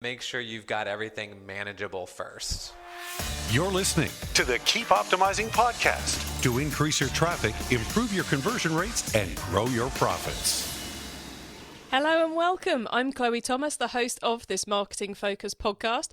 make sure you've got everything manageable first. You're listening to the Keep Optimizing podcast to increase your traffic, improve your conversion rates, and grow your profits. Hello and welcome. I'm Chloe Thomas, the host of this Marketing Focus podcast.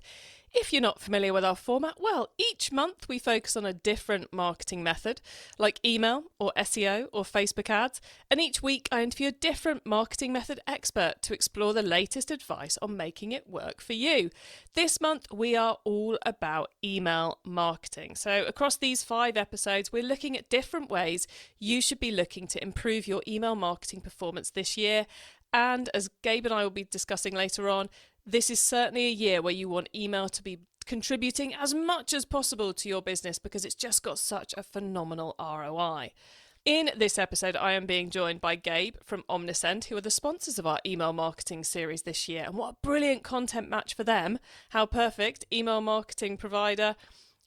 If you're not familiar with our format, well, each month we focus on a different marketing method, like email or SEO or Facebook ads, and each week I interview a different marketing method expert to explore the latest advice on making it work for you. This month we are all about email marketing. So across these 5 episodes, we're looking at different ways you should be looking to improve your email marketing performance this year. And as Gabe and I will be discussing later on, this is certainly a year where you want email to be contributing as much as possible to your business because it's just got such a phenomenal ROI. In this episode, I am being joined by Gabe from Omnisend, who are the sponsors of our email marketing series this year. And what a brilliant content match for them. How perfect, email marketing provider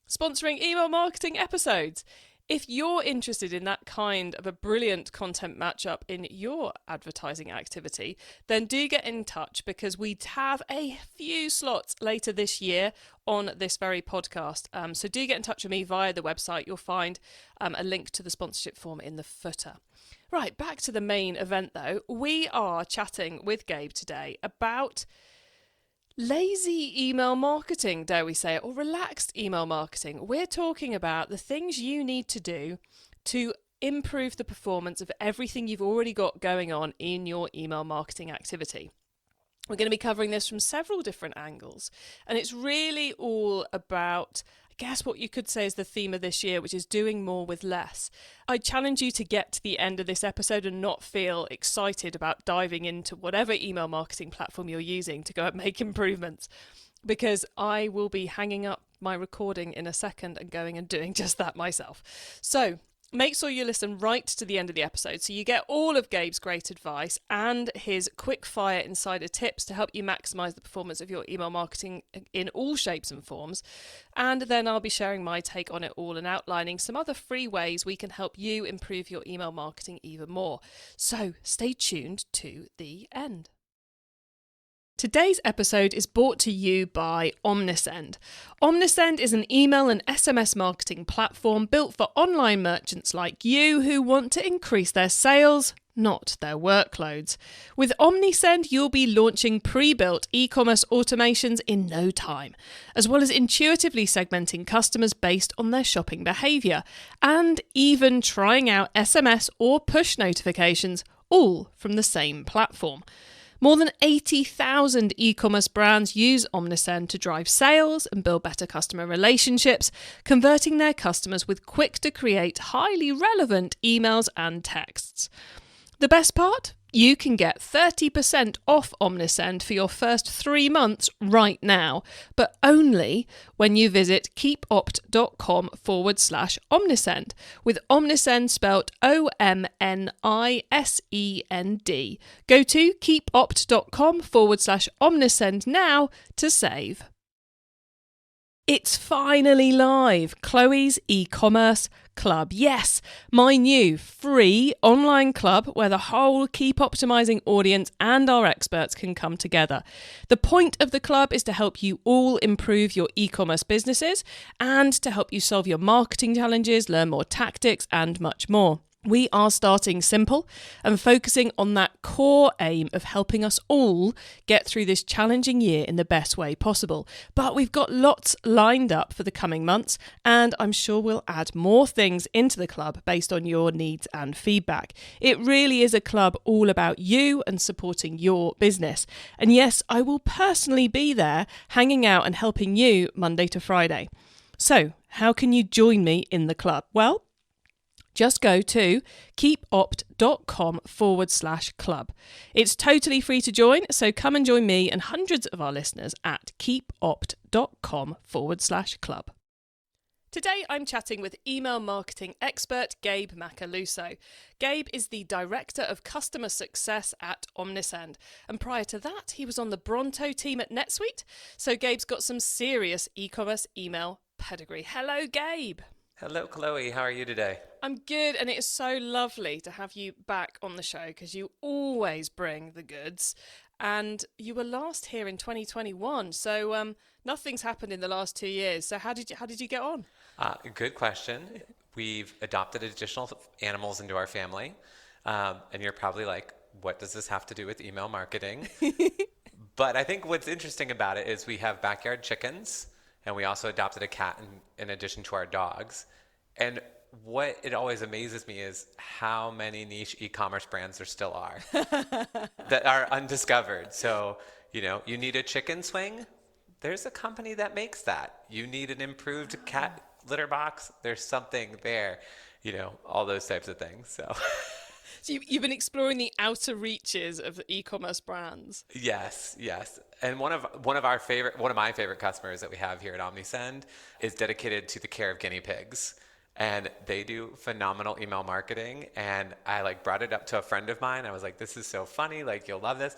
sponsoring email marketing episodes. If you're interested in that kind of a brilliant content matchup in your advertising activity, then do get in touch because we have a few slots later this year on this very podcast. So do get in touch with me via the website. You'll find a link to the sponsorship form in the footer. Right, back to the main event though. We are chatting with Gabe today about lazy email marketing, dare we say it, or relaxed email marketing. We're talking about the things you need to do to improve the performance of everything you've already got going on in your email marketing activity. We're going to be covering this from several different angles, and it's really all about, I guess what you could say is the theme of this year, which is doing more with less. I challenge you to get to the end of this episode and not feel excited about diving into whatever email marketing platform you're using to go and make improvements, because I will be hanging up my recording in a second and going and doing just that myself. So make sure you listen right to the end of the episode so you get all of Gabe's great advice and his quick fire insider tips to help you maximize the performance of your email marketing in all shapes and forms. And then I'll be sharing my take on it all and outlining some other free ways we can help you improve your email marketing even more. So stay tuned to the end. Today's episode is brought to you by Omnisend. Omnisend is an email and SMS marketing platform built for online merchants like you who want to increase their sales, not their workloads. With Omnisend, you'll be launching pre-built e-commerce automations in no time, as well as intuitively segmenting customers based on their shopping behaviour, and even trying out SMS or push notifications, all from the same platform. More than 80,000 e-commerce brands use Omnisend to drive sales and build better customer relationships, converting their customers with quick-to-create, highly relevant emails and texts. The best part? You can get 30% off Omnisend for your first 3 months right now, but only when you visit keepopt.com/Omnisend, with Omnisend spelt OMNISEND. Go to keepopt.com/Omnisend now to save. It's finally live, Chloe's e-commerce club. Yes, my new free online club where the whole Keep Optimizing audience and our experts can come together. The point of the club is to help you all improve your e-commerce businesses and to help you solve your marketing challenges, learn more tactics, and much more. We are starting simple and focusing on that core aim of helping us all get through this challenging year in the best way possible. But we've got lots lined up for the coming months, and I'm sure we'll add more things into the club based on your needs and feedback. It really is a club all about you and supporting your business. And yes, I will personally be there hanging out and helping you Monday to Friday. So, how can you join me in the club? Well, just go to keepopt.com/club. It's totally free to join, so come and join me and hundreds of our listeners at keepopt.com/club. Today I'm chatting with email marketing expert Gabe Macaluso. Gabe is the Director of Customer Success at Omnisend, and prior to that he was on the Bronto team at NetSuite, so Gabe's got some serious e-commerce email pedigree. Hello Gabe. Hello, Chloe. How are you today? I'm good, and it is so lovely to have you back on the show because you always bring the goods. and you were last here in 2021. So nothing's happened in the last 2 years. So how did you get on? Good question. We've adopted additional animals into our family. And you're probably like, what does this have to do with email marketing? But I think what's interesting about it is we have backyard chickens, and we also adopted a cat in addition to our dogs. And what it always amazes me is how many niche e-commerce brands there still are that are undiscovered. So, you need a chicken swing? There's a company that makes that. You need an improved cat litter box? There's something there. All those types of things. So you've been exploring the outer reaches of the e-commerce brands. Yes. And one of my favorite customers that we have here at Omnisend is dedicated to the care of guinea pigs. And they do phenomenal email marketing. And I brought it up to a friend of mine. I was like, this is so funny. You'll love this.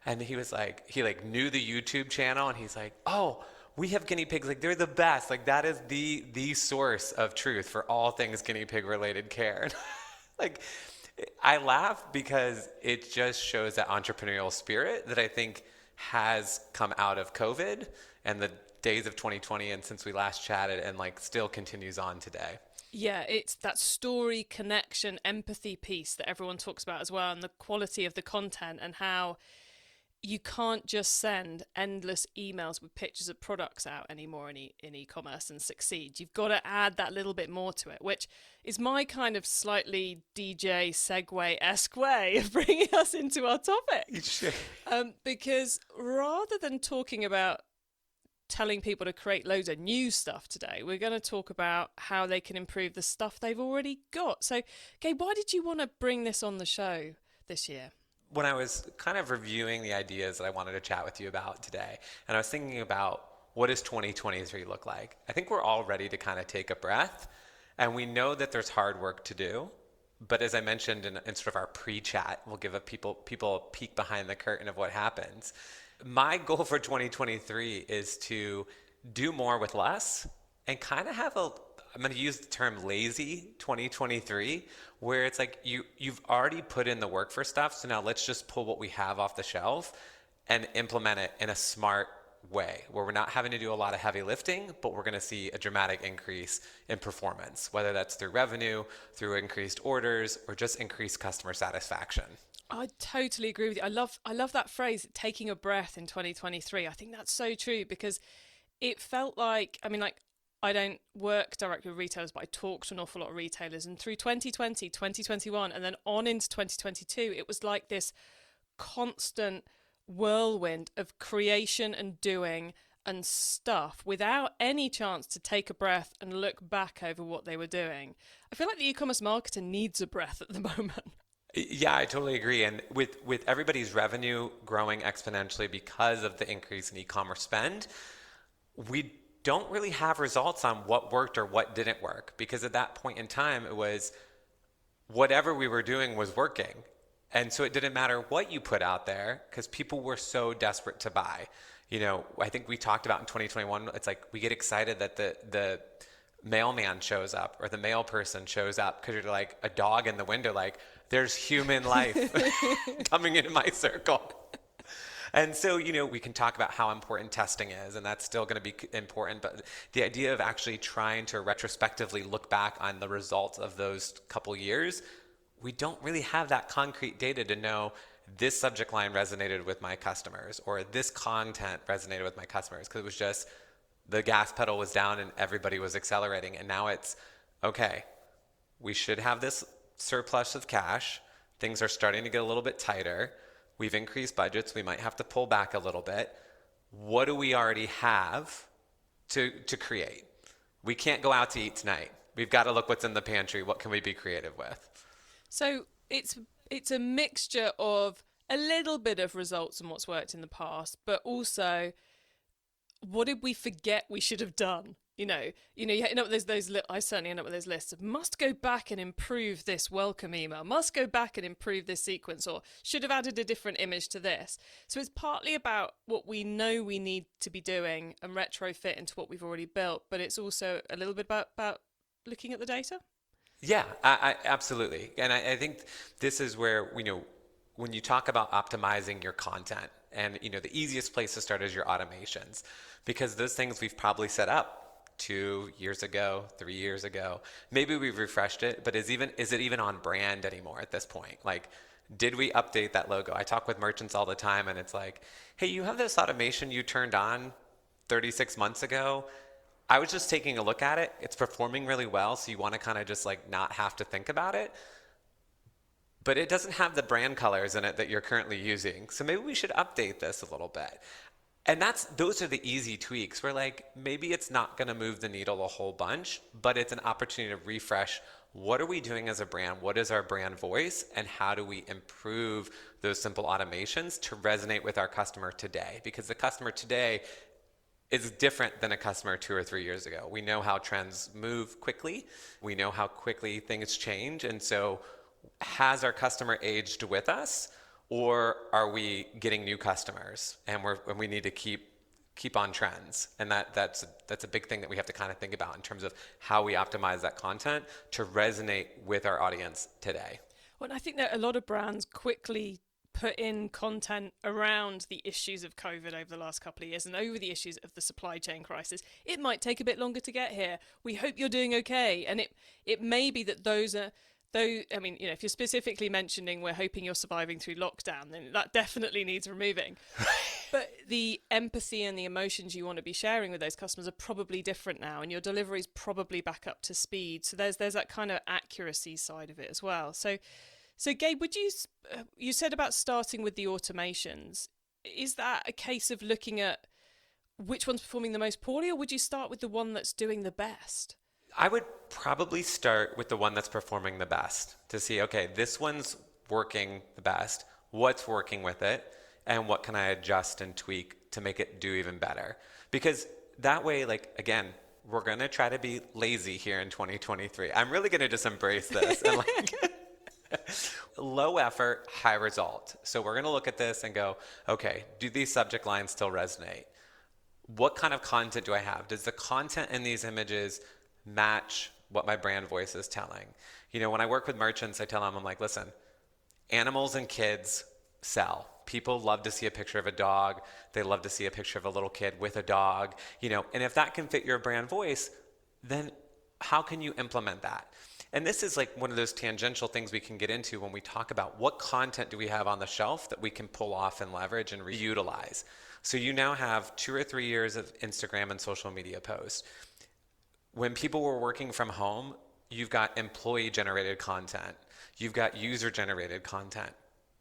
And he was like, he knew the YouTube channel, and he's like, oh, we have guinea pigs. They're the best. That is the source of truth for all things guinea pig related care. I laugh because it just shows that entrepreneurial spirit that I think has come out of COVID and the days of 2020 and since we last chatted, and still continues on today. Yeah, it's that story, connection, empathy piece that everyone talks about as well, and the quality of the content, and how you can't just send endless emails with pictures of products out anymore in e-commerce and succeed. You've got to add that little bit more to it, which is my kind of slightly DJ segue-esque way of bringing us into our topic. Because rather than talking about telling people to create loads of new stuff today, we're going to talk about how they can improve the stuff they've already got. So, Gabe, why did you want to bring this on the show this year? When I was kind of reviewing the ideas that I wanted to chat with you about today, and I was thinking about what does 2023 look like? I think we're all ready to kind of take a breath, and we know that there's hard work to do. But as I mentioned in sort of our pre-chat, we'll give people a peek behind the curtain of what happens. My goal for 2023 is to do more with less and kind of have I'm going to use the term lazy 2023, where it's you've already put in the work for stuff. So now let's just pull what we have off the shelf and implement it in a smart way where we're not having to do a lot of heavy lifting, but we're going to see a dramatic increase in performance, whether that's through revenue, through increased orders, or just increased customer satisfaction. I totally agree with you. I love that phrase, taking a breath in 2023. I think that's so true, because it felt I don't work directly with retailers, but I talk to an awful lot of retailers. And through 2020, 2021, and then on into 2022, it was like this constant whirlwind of creation and doing and stuff without any chance to take a breath and look back over what they were doing. I feel like the e-commerce marketer needs a breath at the moment. Yeah, I totally agree. And with everybody's revenue growing exponentially because of the increase in e-commerce spend, we don't really have results on what worked or what didn't work, because at that point in time, it was whatever we were doing was working. And so it didn't matter what you put out there because people were so desperate to buy. I think we talked about in 2021, it's we get excited that the mailman shows up or the mail person shows up because you're like a dog in the window, there's human life coming into my circle. And so, we can talk about how important testing is, and that's still going to be important. But the idea of actually trying to retrospectively look back on the results of those couple years, we don't really have that concrete data to know this subject line resonated with my customers or this content resonated with my customers, because it was just the gas pedal was down and everybody was accelerating. And now it's, okay, we should have this surplus of cash. Things are starting to get a little bit tighter. We've increased budgets. We might have to pull back a little bit. What do we already have to create? We can't go out to eat tonight. We've got to look what's in the pantry. What can we be creative with? So it's a mixture of a little bit of results and what's worked in the past, but also what did we forget we should have done? You end up with those. I certainly end up with those lists of must go back and improve this welcome email, must go back and improve this sequence, or should have added a different image to this. So it's partly about what we know we need to be doing and retrofit into what we've already built, but it's also a little bit about looking at the data. Yeah, I absolutely. And I think this is where, when you talk about optimizing your content And, the easiest place to start is your automations, because those things we've probably set up 2 years ago, 3 years ago. Maybe we've refreshed it, but is it even on brand anymore at this point? Like, did we update that logo? I talk with merchants all the time, and it's like, hey, you have this automation you turned on 36 months ago. I was just taking a look at it. It's performing really well, so you want to kind of just like not have to think about it. But it doesn't have the brand colors in it that you're currently using. So maybe we should update this a little bit. And those are the easy tweaks where like maybe it's not going to move the needle a whole bunch, but it's an opportunity to refresh. What are we doing as a brand? What is our brand voice? And how do we improve those simple automations to resonate with our customer today? Because the customer today is different than a customer 2 or 3 years ago. We know how trends move quickly. We know how quickly things change. And so has our customer aged with us, or are we getting new customers and we need to keep on trends? And that's a big thing that we have to kind of think about in terms of how we optimize that content to resonate with our audience today. Well, I think that a lot of brands quickly put in content around the issues of COVID over the last couple of years and over the issues of the supply chain crisis. It might take a bit longer to get here. We hope you're doing okay. And it may be that those are, though, I mean, if you're specifically mentioning we're hoping you're surviving through lockdown, then that definitely needs removing. But the empathy and the emotions you want to be sharing with those customers are probably different now, and your delivery is probably back up to speed. So there's that kind of accuracy side of it as well. So Gabe, you said about starting with the automations. Is that a case of looking at which one's performing the most poorly, or would you start with the one that's doing the best? I would probably start with the one that's performing the best to see, okay, this one's working the best. What's working with it? And what can I adjust and tweak to make it do even better? Because that way, like, again, we're going to try to be lazy here in 2023. I'm really going to just embrace this. And low effort, high result. So we're going to look at this and go, okay, do these subject lines still resonate? What kind of content do I have? Does the content in these images match what my brand voice is telling? When I work with merchants, I tell them, I'm like, listen, animals and kids sell. People love to see a picture of a dog. They love to see a picture of a little kid with a dog, and if that can fit your brand voice, then how can you implement that? And this is like one of those tangential things we can get into when we talk about what content do we have on the shelf that we can pull off and leverage and reutilize. So you now have 2 or 3 years of Instagram and social media posts. When people were working from home, you've got employee-generated content. You've got user-generated content.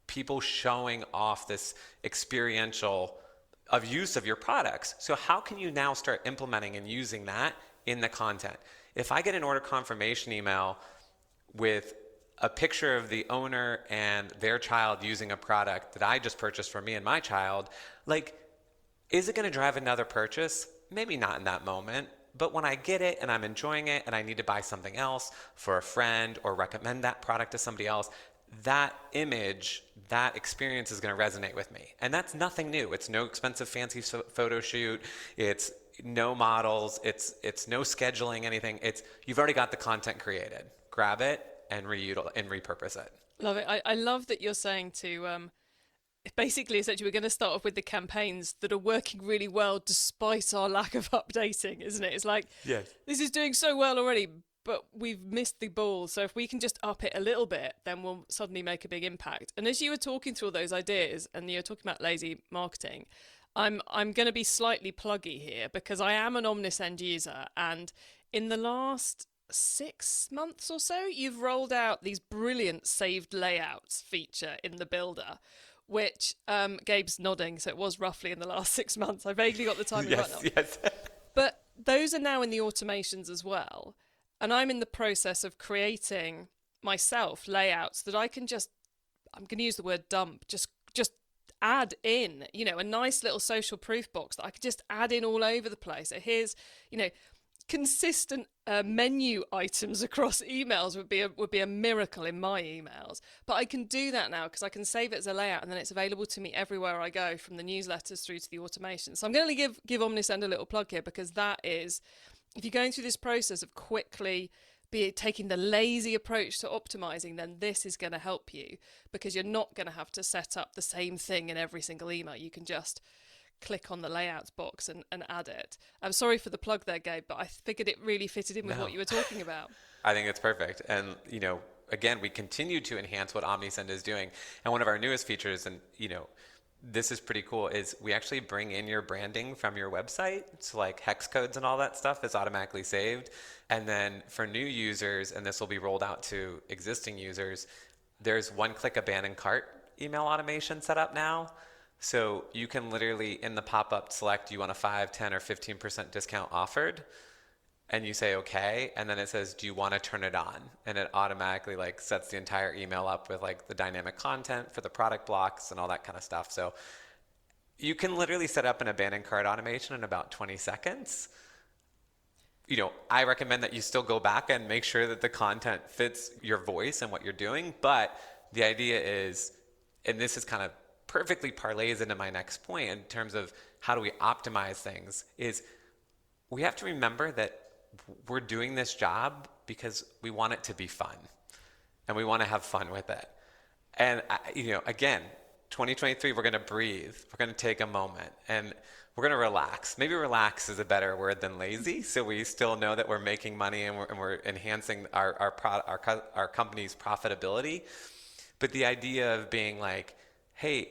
People showing off this experiential of use of your products. So how can you now start implementing and using that in the content? If I get an order confirmation email with a picture of the owner and their child using a product that I just purchased for me and my child, like, is it going to drive another purchase? Maybe not in that moment. But when I get it and I'm enjoying it and I need to buy something else for a friend or recommend that product to somebody else, that image, that experience is going to resonate with me. And that's nothing new. It's no expensive fancy photo shoot. It's no models. It's no scheduling anything. You've already got the content created. Grab it and repurpose it. Love it. I love that you're saying to basically, essentially, we're going to start off with the campaigns that are working really well despite our lack of updating, isn't it? It's like, yes, this is doing so well already, but we've missed the ball. So if we can just up it a little bit, then we'll suddenly make a big impact. And as you were talking through all those ideas, and you're talking about lazy marketing, I'm going to be slightly pluggy here because I am an Omnisend user, and in the last 6 months or so, you've rolled out these brilliant saved layouts feature in the builder, which Gabe's nodding, so it was roughly in the last 6 months. I vaguely got the timing right now. Yes. But those are now in the automations as well. And I'm in the process of creating myself layouts that I can I'm going to use the word dump, just add in, a nice little social proof box that I could just add in all over the place. So here's, consistent menu items across emails would be a miracle in my emails. But I can do that now because I can save it as a layout, and then it's available to me everywhere I go, from the newsletters through to the automation. So I'm going to give Omnisend a little plug here, because that is, if you're going through this process of quickly be taking the lazy approach to optimizing, then this is going to help you, because you're not going to have to set up the same thing in every single email. You can just click on the layouts box and add it. I'm sorry for the plug there, Gabe, but I figured it really fitted in with what you were talking about. I think it's perfect. And, again, we continue to enhance what Omnisend is doing. And one of our newest features, and, this is pretty cool, is we actually bring in your branding from your website. So like hex codes and all that stuff is automatically saved. And then for new users, and this will be rolled out to existing users, there's one-click abandon cart email automation set up now. So you can literally, in the pop-up, select you want a 5, 10, or 15% discount offered, and you say okay, and then it says, do you want to turn it on? And it automatically sets the entire email up with the dynamic content for the product blocks and all that kind of stuff. So you can literally set up an abandoned cart automation in about 20 seconds. I recommend that you still go back and make sure that the content fits your voice and what you're doing. But the idea is, and this is kind of perfectly parlays into my next point in terms of how do we optimize things, is we have to remember that we're doing this job because we want it to be fun and we want to have fun with it. And, again, 2023, we're going to breathe. We're going to take a moment and we're going to relax. Maybe relax is a better word than lazy. So we still know that we're making money and we're enhancing our company's profitability. But the idea of being hey,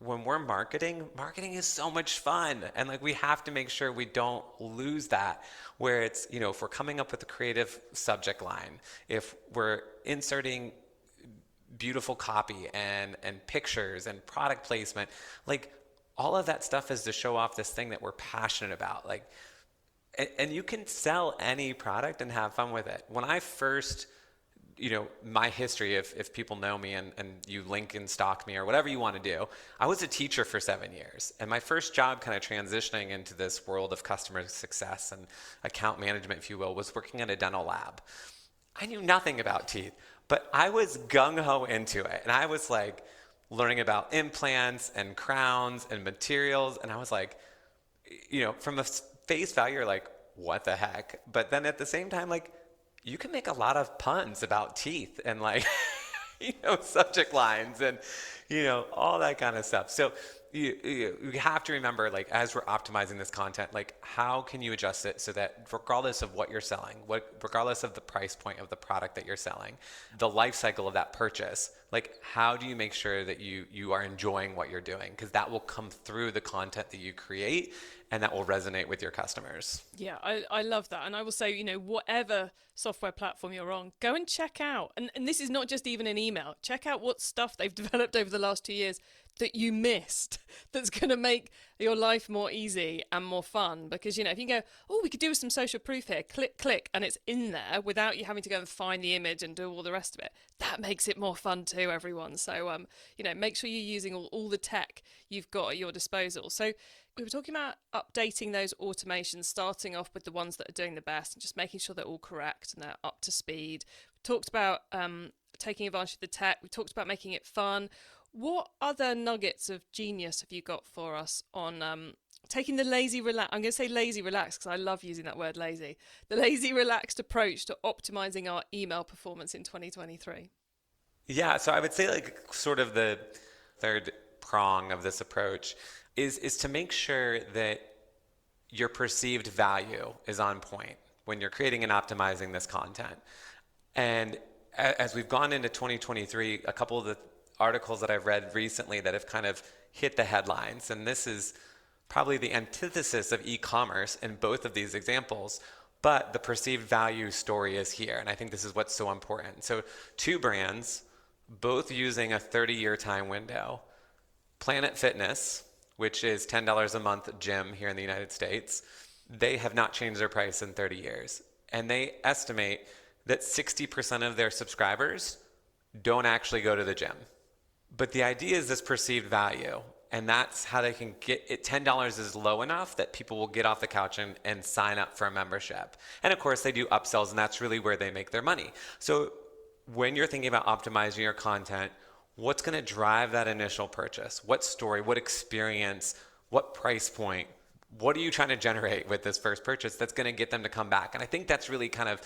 when we're marketing is so much fun. And we have to make sure we don't lose that, where it's, if we're coming up with a creative subject line, if we're inserting beautiful copy and pictures and product placement, all of that stuff is to show off this thing that we're passionate about. And you can sell any product and have fun with it. When I first, my history, if people know me and you link and stalk me or whatever you want to do, I was a teacher for 7 years. And my first job kind of transitioning into this world of customer success and account management, if you will, was working at a dental lab. I knew nothing about teeth, but I was gung-ho into it. And I was learning about implants and crowns and materials. And I was from a face value, you're what the heck? But then at the same time, you can make a lot of puns about teeth and subject lines and, all that kind of stuff. So you have to remember, as we're optimizing this content, how can you adjust it so that regardless of what you're selling, regardless of the price point of the product that you're selling, the life cycle of that purchase, how do you make sure that you are enjoying what you're doing? Because that will come through the content that you create and that will resonate with your customers. Yeah, I love that. And I will say, whatever software platform you're on, go and check out. And this is not just even an email. Check out what stuff they've developed over the last 2 years that you missed, that's going to make your life more easy and more fun. Because, if you go, oh, we could do with some social proof here, click, and it's in there without you having to go and find the image and do all the rest of it, that makes it more fun too, everyone. So, make sure you're using all the tech you've got at your disposal. So we were talking about updating those automations, starting off with the ones that are doing the best and just making sure they're all correct and they're up to speed. We talked about taking advantage of the tech. We talked about making it fun. What other nuggets of genius have you got for us on taking the lazy relax? I'm going to say lazy relax because I love using that word lazy. The lazy relaxed approach to optimizing our email performance in 2023. Yeah, so I would say sort of the third prong of this approach is to make sure that your perceived value is on point when you're creating and optimizing this content. And as we've gone into 2023, a couple of the articles that I've read recently that have kind of hit the headlines, and this is probably the antithesis of e-commerce in both of these examples, but the perceived value story is here, and I think this is what's so important. So 2 brands, both using a 30-year time window. Planet Fitness, which is $10 a month gym here in the United States, they have not changed their price in 30 years. And they estimate that 60% of their subscribers don't actually go to the gym. But the idea is this perceived value, and that's how they can get it. $10 is low enough that people will get off the couch and sign up for a membership. And of course, they do upsells, and that's really where they make their money. So when you're thinking about optimizing your content, what's going to drive that initial purchase? What story, what experience, what price point? What are you trying to generate with this first purchase that's going to get them to come back? And I think that's really kind of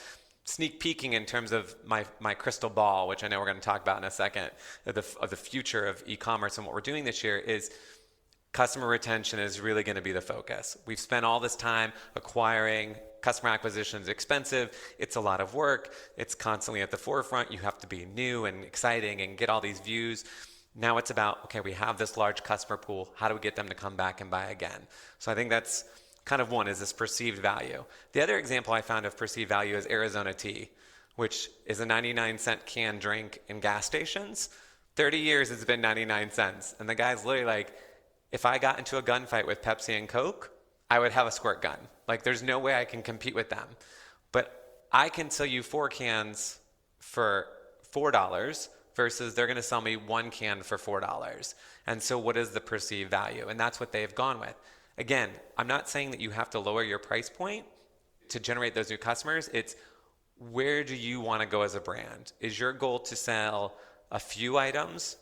sneak peeking in terms of my crystal ball, which I know we're going to talk about in a second, of the future of e-commerce and what we're doing this year, is customer retention is really going to be the focus. We've spent all this time acquiring. Customer acquisition is expensive. It's a lot of work. It's constantly at the forefront. You have to be new and exciting and get all these views. Now it's about, okay, we have this large customer pool. How do we get them to come back and buy again? So I think that's kind of one, is this perceived value. The other example I found of perceived value is Arizona tea, which is a 99-cent canned drink in gas stations. 30 years it's been 99 cents. And the guy's literally like, if I got into a gunfight with Pepsi and Coke, I would have a squirt gun. Like, there's no way I can compete with them. But I can sell you 4 cans for $4 versus they're going to sell me 1 can for $4. And so what is the perceived value? And that's what they've gone with. Again, I'm not saying that you have to lower your price point to generate those new customers. It's, where do you want to go as a brand? Is your goal to sell a few items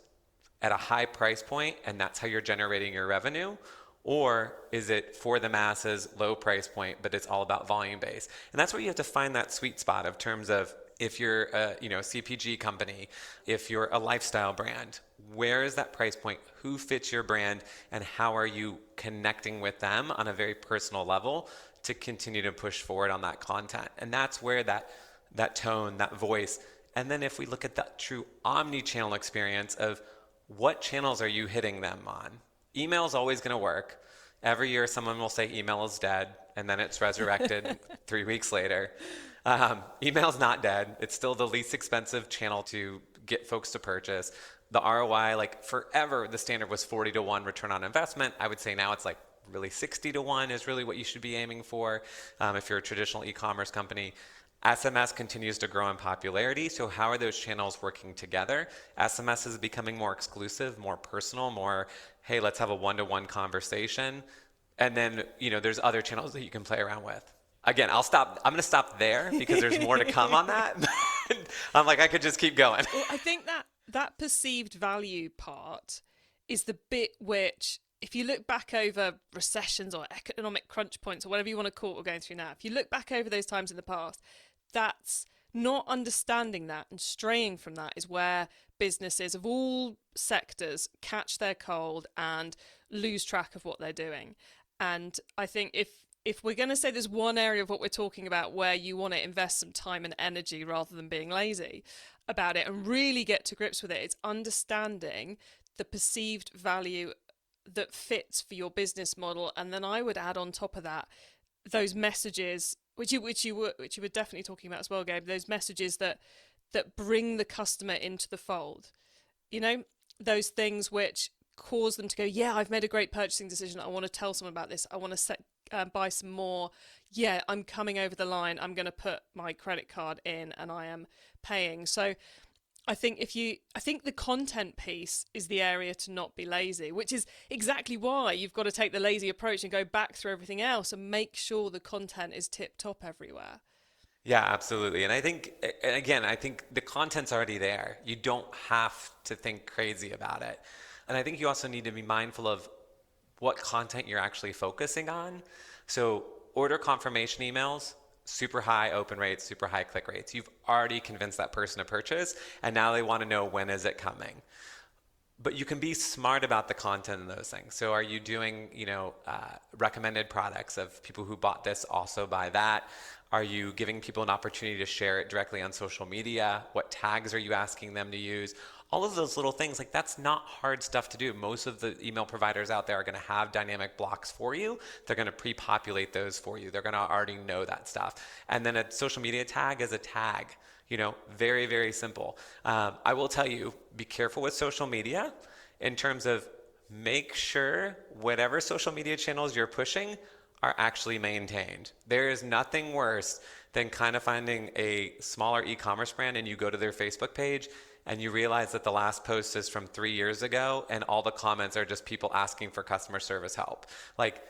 at a high price point and that's how you're generating your revenue? Or is it for the masses, low price point, but it's all about volume base? And that's where you have to find that sweet spot of terms of, if you're a CPG company, if you're a lifestyle brand, where is that price point? Who fits your brand? And how are you connecting with them on a very personal level to continue to push forward on that content? And that's where that tone, that voice. And then if we look at that true omni-channel experience of, what channels are you hitting them on? Email is always going to work. Every year someone will say email is dead, and then it's resurrected 3 weeks later. Email's not dead. It's still the least expensive channel to get folks to purchase. The ROI, like forever, the standard was 40 to 1 return on investment. I would say now it's like really 60 to 1 is really what you should be aiming for if you're a traditional e-commerce company. SMS continues to grow in popularity. So how are those channels working together? SMS is becoming more exclusive, more personal, more, hey, let's have a one-to-one conversation. And then, there's other channels that you can play around with. Again, I'm going to stop there because there's more to come on that. I'm like, I could just keep going. Well, I think that perceived value part is the bit which, if you look back over recessions or economic crunch points or whatever you want to call what we're going through now, if you look back over those times in the past, that's not understanding that and straying from that is where businesses of all sectors catch their cold and lose track of what they're doing. And I think if we're going to say there's one area of what we're talking about where you want to invest some time and energy rather than being lazy about it and really get to grips with it, it's understanding the perceived value that fits for your business model. And then I would add on top of that, those messages, which you were definitely talking about as well, Gabe, those messages that bring the customer into the fold. Those things which cause them to go, yeah, I've made a great purchasing decision. I want to tell someone about this. I want to buy some more. Yeah, I'm coming over the line. I'm going to put my credit card in and I am paying. So I think the content piece is the area to not be lazy, which is exactly why you've got to take the lazy approach and go back through everything else and make sure the content is tip top everywhere. Yeah, absolutely. And I think the content's already there. You don't have to think crazy about it. And I think you also need to be mindful of what content you're actually focusing on. So order confirmation emails, super high open rates, super high click rates. You've already convinced that person to purchase, and now they want to know, when is it coming? But you can be smart about the content in those things. So are you doing, recommended products of people who bought this also buy that? Are you giving people an opportunity to share it directly on social media? What tags are you asking them to use? All of those little things, like, that's not hard stuff to do. Most of the email providers out there are going to have dynamic blocks for you. They're going to pre-populate those for you. They're going to already know that stuff. And then a social media tag is a tag, very, very simple. I will tell you, be careful with social media in terms of make sure whatever social media channels you're pushing are actually maintained. There is nothing worse than kind of finding a smaller e-commerce brand and you go to their Facebook page and you realize that the last post is from 3 years ago and all the comments are just people asking for customer service help. Like,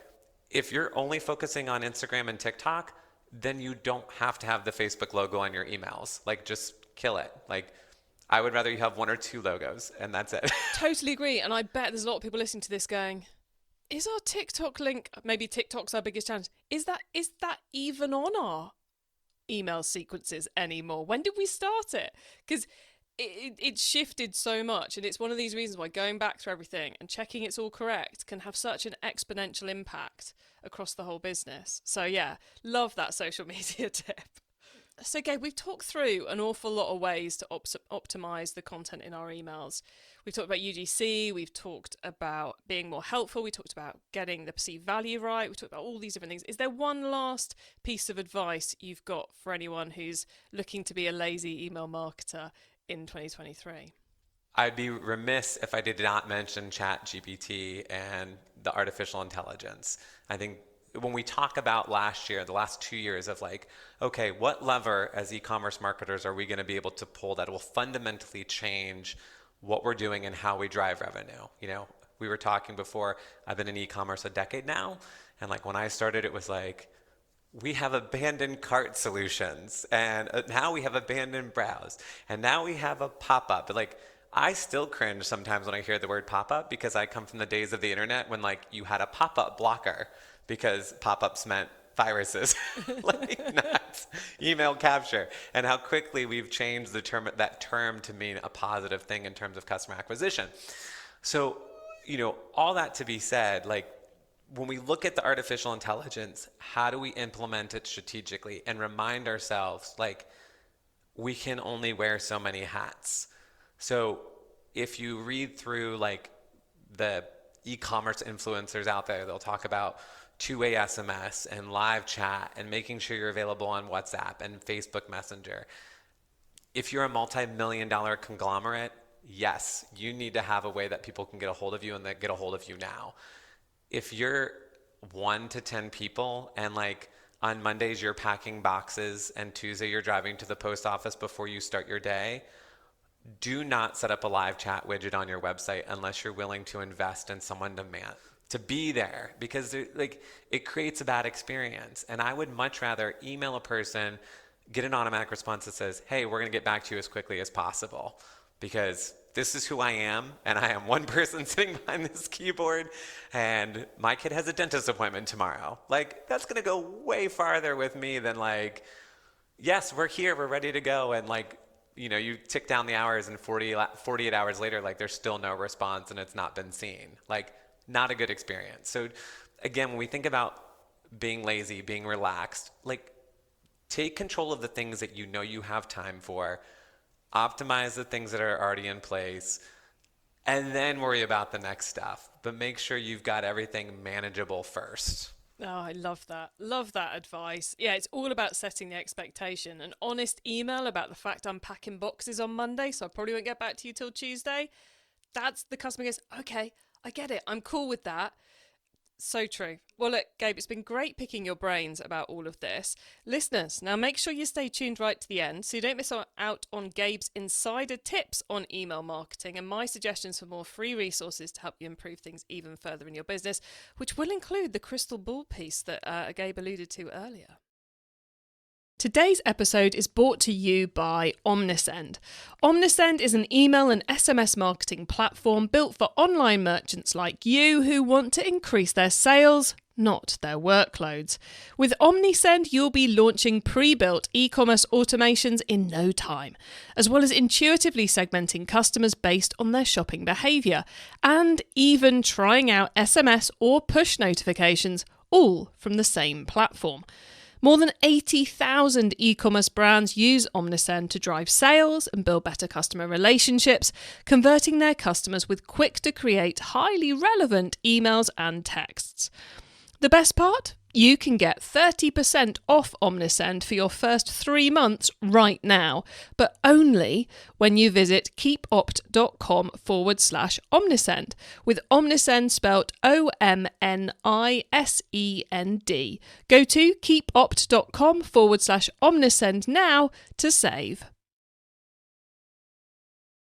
if you're only focusing on Instagram and TikTok, then you don't have to have the Facebook logo on your emails. Like, just kill it. Like, I would rather you have 1 or 2 logos and that's it. Totally agree. And I bet there's a lot of people listening to this going, is our TikTok link, maybe TikTok's our biggest challenge, is that even on our email sequences anymore. When did we start it? Because it shifted so much, and it's one of these reasons why going back through everything and checking it's all correct can have such an exponential impact across the whole business. So yeah, love that social media tip. So Gabe, we've talked through an awful lot of ways to optimize the content in our emails. We've talked about UGC, we've talked about being more helpful, we talked about getting the perceived value right, we've talked about all these different things. Is there one last piece of advice you've got for anyone who's looking to be a lazy email marketer in 2023? I'd be remiss if I did not mention ChatGPT and the artificial intelligence. I think when we talk about last year, the last 2 years of like, okay, what lever as e-commerce marketers are we going to be able to pull that will fundamentally change what we're doing and how we drive revenue? You know, we were talking before, I've been in e-commerce a decade now. And like when I started, it was like, we have abandoned cart solutions, and now we have abandoned browse, and now we have a pop-up. But like, I still cringe sometimes when I hear the word pop-up, because I come from the days of the internet when like you had a pop-up blocker because pop-ups meant viruses, like not email capture, and how quickly we've changed that term to mean a positive thing in terms of customer acquisition. So, you know, all that to be said, like, when we look at the artificial intelligence, how do we implement it strategically and remind ourselves, like, we can only wear so many hats? So if you read through like the e-commerce influencers out there, they'll talk about two-way SMS and live chat and making sure you're available on WhatsApp and Facebook Messenger. If you're a multi-million-dollar conglomerate, yes, you need to have a way that people can get a hold of you and that get a hold of you now. If you're 1 to 10 people and like on Mondays you're packing boxes and Tuesday you're driving to the post office before you start your day, do not set up a live chat widget on your website unless you're willing to invest in someone to be there, because like it creates a bad experience. And I would much rather email a person, get an automatic response that says, hey, we're going to get back to you as quickly as possible, because this is who I am, and I am one person sitting behind this keyboard, and my kid has a dentist appointment tomorrow. Like, that's going to go way farther with me than like, yes, we're here, we're ready to go, and like, you know, you tick down the hours and 48 hours later, like there's still no response and it's not been seen. Like, not a good experience. So again, when we think about being lazy, being relaxed, like take control of the things that you know you have time for, optimize the things that are already in place, and then worry about the next stuff. But make sure you've got everything manageable first. Oh, I love that. Love that advice. Yeah, it's all about setting the expectation. An honest email about the fact I'm packing boxes on Monday, so I probably won't get back to you till Tuesday. That's the customer goes, okay, I get it. I'm cool with that. So true. Well, look, Gabe, it's been great picking your brains about all of this. Listeners, now make sure you stay tuned right to the end so you don't miss out on Gabe's insider tips on email marketing and my suggestions for more free resources to help you improve things even further in your business, which will include the crystal ball piece that Gabe alluded to earlier. Today's episode is brought to you by Omnisend. Omnisend is an email and SMS marketing platform built for online merchants like you who want to increase their sales, not their workloads. With Omnisend, you'll be launching pre-built e-commerce automations in no time, as well as intuitively segmenting customers based on their shopping behaviour, and even trying out SMS or push notifications, all from the same platform. More than 80,000 e-commerce brands use Omnisend to drive sales and build better customer relationships, converting their customers with quick-to-create, highly relevant emails and texts. The best part? You can get 30% off Omnisend for your first 3 months right now, but only when you visit keepopt.com/Omnisend, with Omnisend spelt OMNISEND. Go to keepopt.com/Omnisend now to save.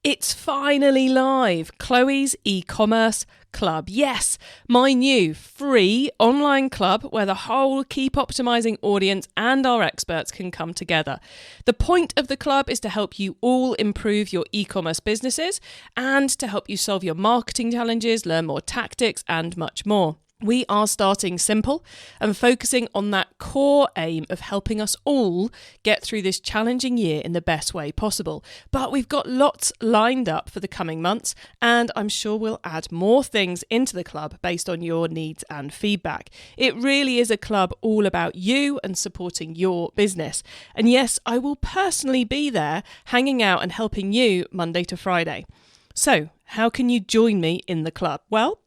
It's finally live, Chloe's e-commerce club. Yes, my new free online club where the whole Keep Optimising audience and our experts can come together. The point of the club is to help you all improve your e-commerce businesses and to help you solve your marketing challenges, learn more tactics and much more. We are starting simple and focusing on that core aim of helping us all get through this challenging year in the best way possible. But we've got lots lined up for the coming months, and I'm sure we'll add more things into the club based on your needs and feedback. It really is a club all about you and supporting your business. And yes, I will personally be there hanging out and helping you Monday to Friday. So, how can you join me in the club? Well,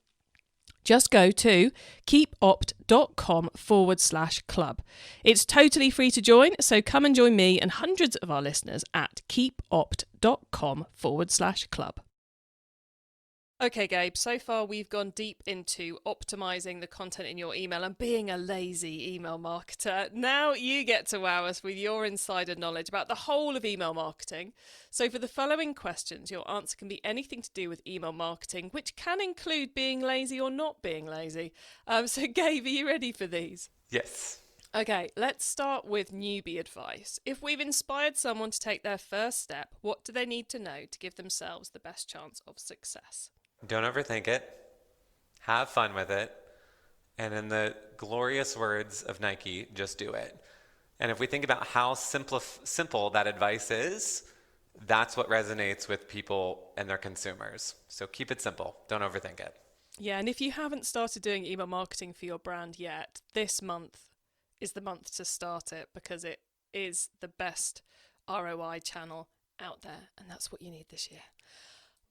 just go to keepopt.com/club. It's totally free to join, so come and join me and hundreds of our listeners at keepopt.com/club. Okay, Gabe, so far we've gone deep into optimizing the content in your email and being a lazy email marketer. Now you get to wow us with your insider knowledge about the whole of email marketing. So for the following questions, your answer can be anything to do with email marketing, which can include being lazy or not being lazy. So Gabe, are you ready for these? Yes. Okay, let's start with newbie advice. If we've inspired someone to take their first step, what do they need to know to give themselves the best chance of success? Don't overthink it. Have fun with it. And in the glorious words of Nike, just do it. And if we think about how simple that advice is, that's what resonates with people and their consumers. So keep it simple. Don't overthink it. Yeah, and if you haven't started doing email marketing for your brand yet, this month is the month to start it because it is the best ROI channel out there. And that's what you need this year.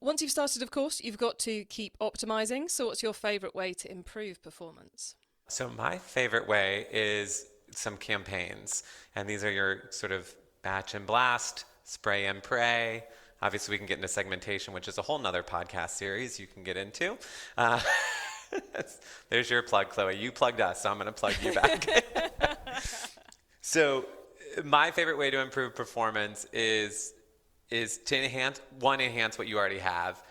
Once you've started, of course, you've got to keep optimizing. So what's your favorite way to improve performance? So my favorite way is some campaigns. And these are your sort of batch and blast, spray and pray. Obviously, we can get into segmentation, which is a whole nother podcast series you can get into. There's your plug, Chloe. You plugged us, so I'm going to plug you back. So my favorite way to improve performance is to enhance what you already have.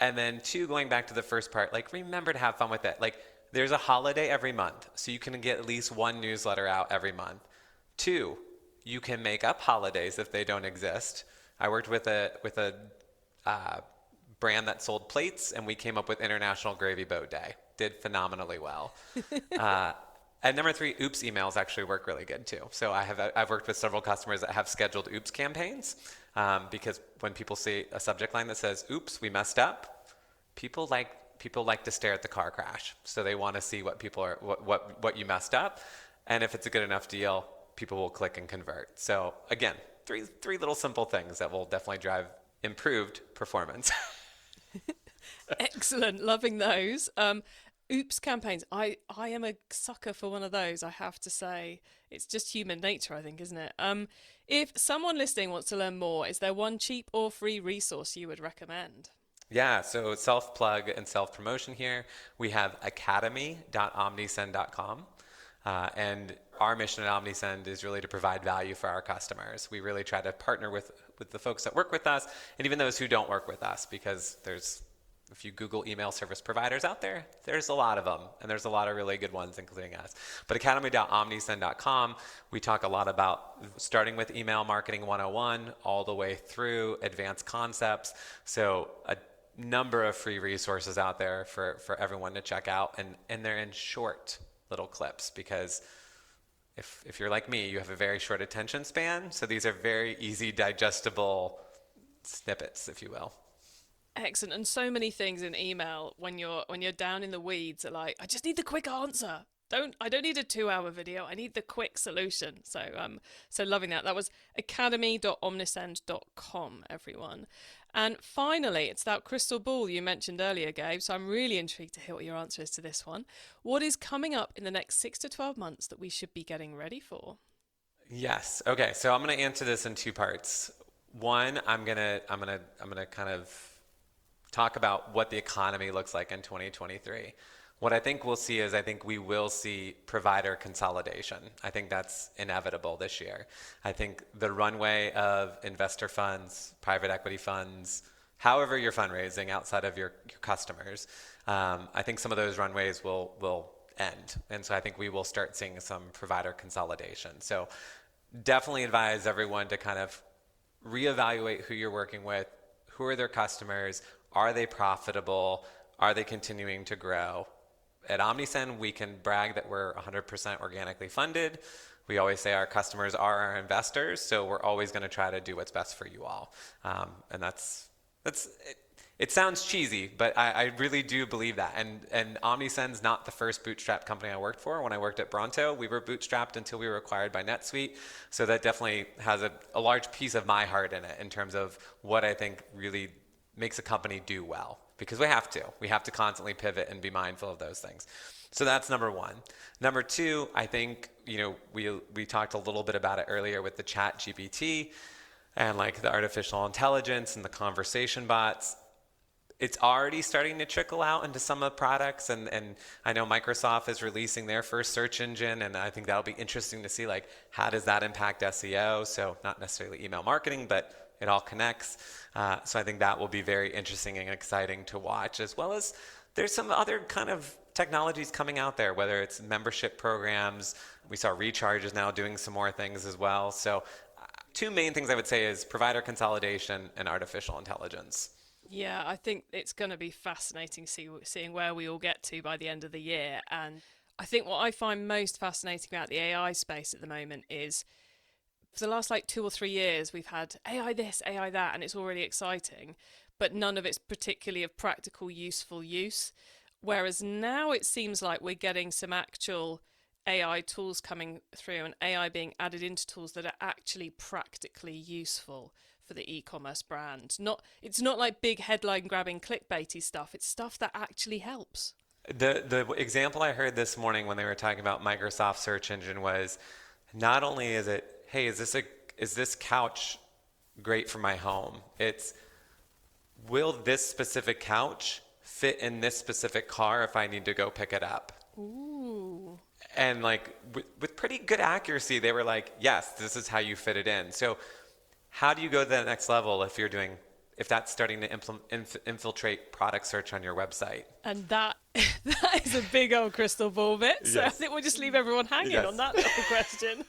And then two, going back to the first part, like remember to have fun with it. Like there's a holiday every month, so you can get at least one newsletter out every month. Two, you can make up holidays if they don't exist. I worked with a brand that sold plates, and we came up with International Gravy Boat Day. Did phenomenally well. And number three, oops emails actually work really good too. So I've worked with several customers that have scheduled oops campaigns because when people see a subject line that says oops, we messed up, people like to stare at the car crash. So they want to see what you messed up, and if it's a good enough deal, people will click and convert. So again, three little simple things that will definitely drive improved performance. Excellent, loving those. Oops campaigns. I am a sucker for one of those, I have to say. It's just human nature, I think, isn't it? If someone listening wants to learn more, is there one cheap or free resource you would recommend? Yeah, so self-plug and self-promotion here. We have academy.omnisend.com. And our mission at Omnisend is really to provide value for our customers. We really try to partner with the folks that work with us and even those who don't work with us, because if you Google email service providers out there, there's a lot of them, and there's a lot of really good ones, including us. But academy.omnisend.com, we talk a lot about starting with email marketing 101 all the way through advanced concepts. So a number of free resources out there for everyone to check out, and they're in short little clips, because if you're like me, you have a very short attention span. So these are very easy, digestible snippets, if you will. Excellent. And so many things in email when you're down in the weeds are like, I just need the quick answer. I don't need a 2-hour video. I need the quick solution. So loving that. That was academy.omnisend.com, everyone. And finally, it's that crystal ball you mentioned earlier, Gabe. So I'm really intrigued to hear what your answer is to this one. What is coming up in the next 6 to 12 months that we should be getting ready for? Yes. Okay. So I'm going to answer this in two parts. One, I'm gonna kind of talk about what the economy looks like in 2023. What I think we'll see is we will see provider consolidation. I think that's inevitable this year. I think the runway of investor funds, private equity funds, however you're fundraising outside of your customers, I think some of those runways will end. And so I think we will start seeing some provider consolidation. So definitely advise everyone to kind of reevaluate who you're working with, who are their customers, are they profitable, are they continuing to grow, at Omnisend, we can brag that we're 100% organically funded. We always say our customers are our investors, so we're always going to try to do what's best for you all. And that's it sounds cheesy, but I really do believe that. And Omnisend's not the first bootstrap company I worked for. When I worked at Bronto, we were bootstrapped until we were acquired by NetSuite. So that definitely has a large piece of my heart in it in terms of what I think really makes a company do well. Because we have to. We have to constantly pivot and be mindful of those things. So that's number one. Number two, I think, we talked a little bit about it earlier with the Chat GPT and like the artificial intelligence and the conversation bots. It's already starting to trickle out into some of the products, and I know Microsoft is releasing their first search engine, and I think that'll be interesting to see, like, how does that impact SEO? So not necessarily email marketing, but it all connects. So I think that will be very interesting and exciting to watch, as well as there's some other kind of technologies coming out there, whether it's membership programs. We saw Recharge is now doing some more things as well. So two main things I would say is provider consolidation and artificial intelligence. Yeah, I think it's going to be fascinating seeing where we all get to by the end of the year. And I think what I find most fascinating about the AI space at the moment is for the last 2 or 3 years, we've had AI this, AI that, and it's all really exciting, but none of it's particularly of practical, useful use. Whereas now it seems like we're getting some actual AI tools coming through and AI being added into tools that are actually practically useful for the e-commerce brand. It's not like big headline grabbing clickbaity stuff. It's stuff that actually helps. The example I heard this morning when they were talking about Microsoft search engine was not only is it, hey, is this couch great for my home? It's, will this specific couch fit in this specific car if I need to go pick it up? Ooh. And with pretty good accuracy, they were like, yes, this is how you fit it in. So how do you go to the next level if that's starting to infiltrate product search on your website? And that is a big old crystal ball bit. So yes. I think we'll just leave everyone hanging on that little question.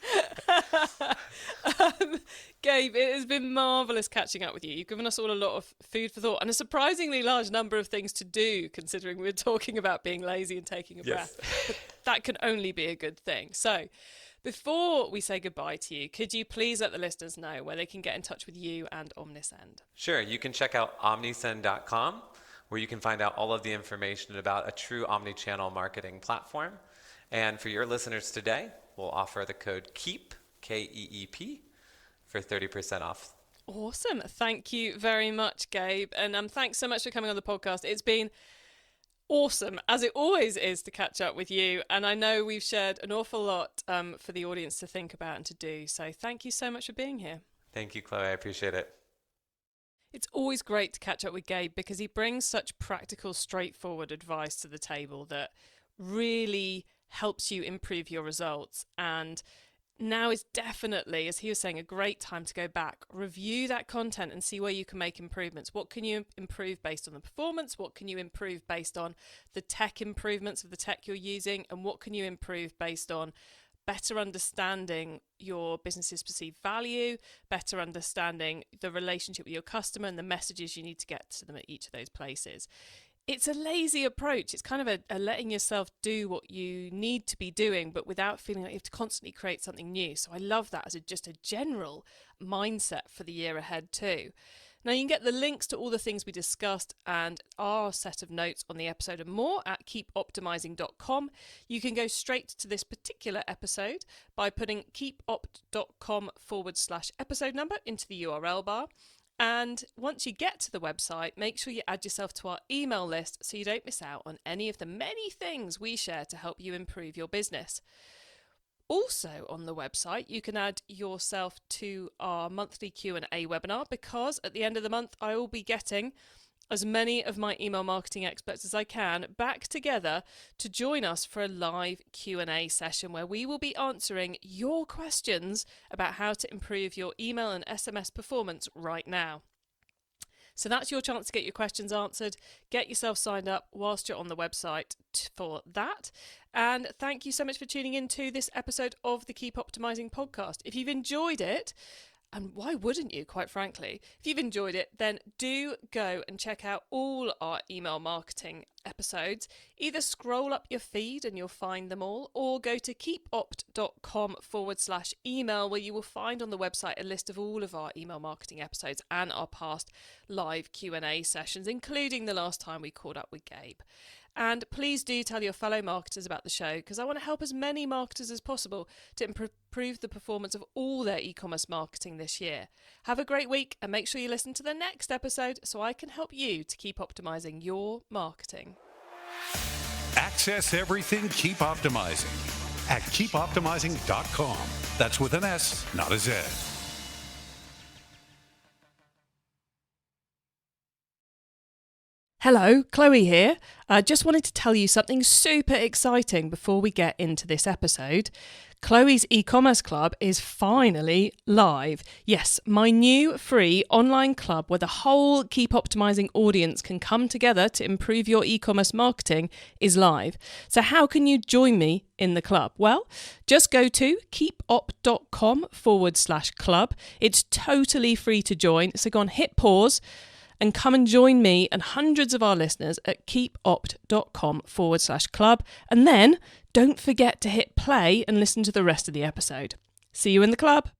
Gabe, it has been marvellous catching up with you. You've given us all a lot of food for thought and a surprisingly large number of things to do, considering we're talking about being lazy and taking a breath. But that can only be a good thing. So before we say goodbye to you, could you please let the listeners know where they can get in touch with you and Omnisend? Sure. You can check out omnisend.com, where you can find out all of the information about a true omnichannel marketing platform. And for your listeners today, we'll offer the code KEEP, K-E-E-P, for 30% off. Awesome. Thank you very much, Gabe. And thanks so much for coming on the podcast. It's been awesome, as it always is, to catch up with you. And I know we've shared an awful lot for the audience to think about and to do. So thank you so much for being here. Thank you, Chloe. I appreciate it. It's always great to catch up with Gabe because he brings such practical, straightforward advice to the table that really helps you improve your results. And now is definitely, as he was saying, a great time to go back, review that content and see where you can make improvements. What can you improve based on the performance? What can you improve based on the tech improvements of the tech you're using? And what can you improve based on better understanding your business's perceived value, better understanding the relationship with your customer and the messages you need to get to them at each of those places? It's a lazy approach. It's kind of a letting yourself do what you need to be doing, but without feeling like you have to constantly create something new. So I love that as just a general mindset for the year ahead too. Now, you can get the links to all the things we discussed and our set of notes on the episode and more at keepoptimising.com. You can go straight to this particular episode by putting keepopt.com/episode number into the URL bar. And once you get to the website, make sure you add yourself to our email list so you don't miss out on any of the many things we share to help you improve your business. Also on the website, you can add yourself to our monthly Q&A webinar because at the end of the month, I will be getting as many of my email marketing experts as I can back together to join us for a live Q&A session where we will be answering your questions about how to improve your email and SMS performance right now. So that's your chance to get your questions answered. Get yourself signed up whilst you're on the website for that. And thank you so much for tuning in to this episode of the Keep Optimising podcast. If you've enjoyed it, And why wouldn't you, quite frankly? If you've enjoyed it, then do go and check out all our email marketing episodes. Either scroll up your feed and you'll find them all, or go to keepopt.com/email, where you will find on the website a list of all of our email marketing episodes and our past live Q&A sessions, including the last time we caught up with Gabe. And please do tell your fellow marketers about the show, because I want to help as many marketers as possible to improve the performance of all their e-commerce marketing this year. Have a great week, and make sure you listen to the next episode so I can help you to keep optimizing your marketing. Access everything Keep Optimizing at keepoptimizing.com. That's with an S, not a Z. Hello, Chloe here. I just wanted to tell you something super exciting before we get into this episode. Chloe's e-commerce club is finally live. Yes, my new free online club where the whole Keep Optimizing audience can come together to improve your e-commerce marketing is live. So how can you join me in the club? Well, just go to keepopt.com/club. It's totally free to join. So go on, hit pause and come and join me and hundreds of our listeners at keepopt.com/club. And then don't forget to hit play and listen to the rest of the episode. See you in the club.